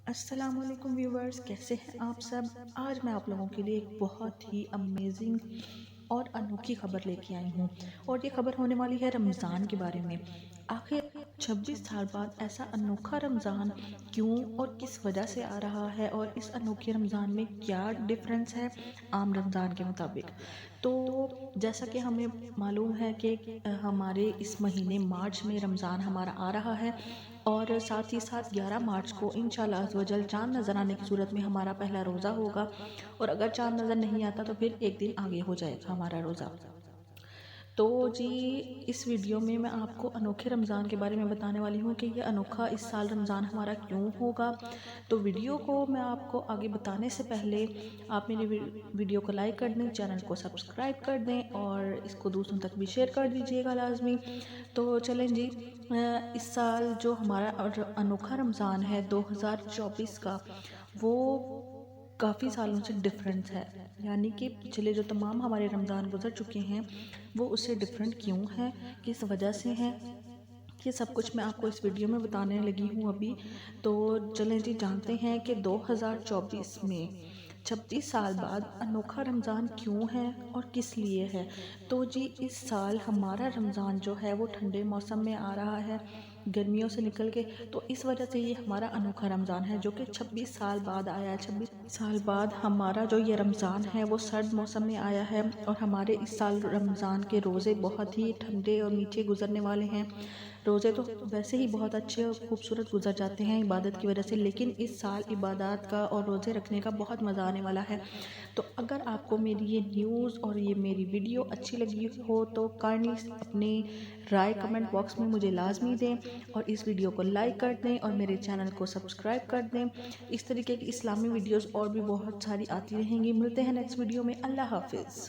السلام علیکم ویورز، کیسے ہیں آپ سب؟ آج میں آپ لوگوں کے لیے ایک بہت ہی امیزنگ اور انوکھی خبر لے کے آئی ہوں، اور یہ خبر ہونے والی ہے رمضان کے بارے میں۔ آخر 26 سال بعد ایسا انوکھا رمضان کیوں اور کس وجہ سے آ رہا ہے، اور اس انوکھے رمضان میں کیا ڈیفرنس ہے عام رمضان کے مطابق؟ تو جیسا کہ ہمیں معلوم ہے کہ ہمارے اس مہینے مارچ میں رمضان ہمارا آ رہا ہے، اور ساتھ ہی ساتھ 11 مارچ کو انشاءاللہ عزوجل چاند نظر آنے کی صورت میں ہمارا پہلا روزہ ہوگا، اور اگر چاند نظر نہیں آتا تو پھر ایک دن آگے ہو جائے گا ہمارا روزہ۔ تو جی، اس ویڈیو میں میں آپ کو انوکھے رمضان کے بارے میں بتانے والی ہوں کہ یہ انوکھا اس سال رمضان ہمارا کیوں ہوگا۔ تو ویڈیو کو میں آپ کو آگے بتانے سے پہلے آپ میری ویڈیو کو لائک کر دیں، چینل کو سبسکرائب کر دیں، اور اس کو دوسروں تک بھی شیئر کر دیجیے گا لازمی۔ تو چلیں جی، اس سال جو ہمارا انوکھا رمضان ہے 2024 کا، وہ کافی سالوں سے ڈیفرنٹ ہے، یعنی کہ پچھلے جو تمام ہمارے رمضان گزر چکے ہیں وہ اس سے ڈیفرنٹ کیوں ہے، کس وجہ سے ہیں، یہ سب کچھ میں آپ کو اس ویڈیو میں بتانے لگی ہوں ابھی۔ تو چلیں جی، جانتے ہیں کہ 2024 میں 26 سال بعد انوکھا رمضان کیوں ہے اور کس لیے ہے۔ تو جی، اس سال ہمارا رمضان جو ہے وہ ٹھنڈے موسم میں آ رہا ہے، گرمیوں سے نکل کے، تو اس وجہ سے یہ ہمارا انوکھا رمضان ہے جو کہ 26 سال بعد آیا ہے۔ 26 سال بعد ہمارا جو یہ رمضان ہے وہ سرد موسم میں آیا ہے، اور ہمارے اس سال رمضان کے روزے بہت ہی ٹھنڈے اور میٹھے گزرنے والے ہیں۔ روزے تو ویسے ہی بہت اچھے اور خوبصورت گزر جاتے ہیں عبادت کی وجہ سے، لیکن اس سال عبادات کا اور روزے رکھنے کا بہت مزہ آنے والا ہے۔ تو اگر آپ کو میری یہ نیوز اور یہ میری ویڈیو اچھی لگی ہو تو کائنڈلی اپنی رائے کمنٹ باکس میں مجھے لازمی دیں، اور اس ویڈیو کو لائک کر دیں اور میرے چینل کو سبسکرائب کر دیں۔ اس طریقے کی اسلامی ویڈیوز اور بھی بہت ساری آتی رہیں گی۔ ملتے ہیں نیکسٹ ویڈیو میں۔ اللہ حافظ۔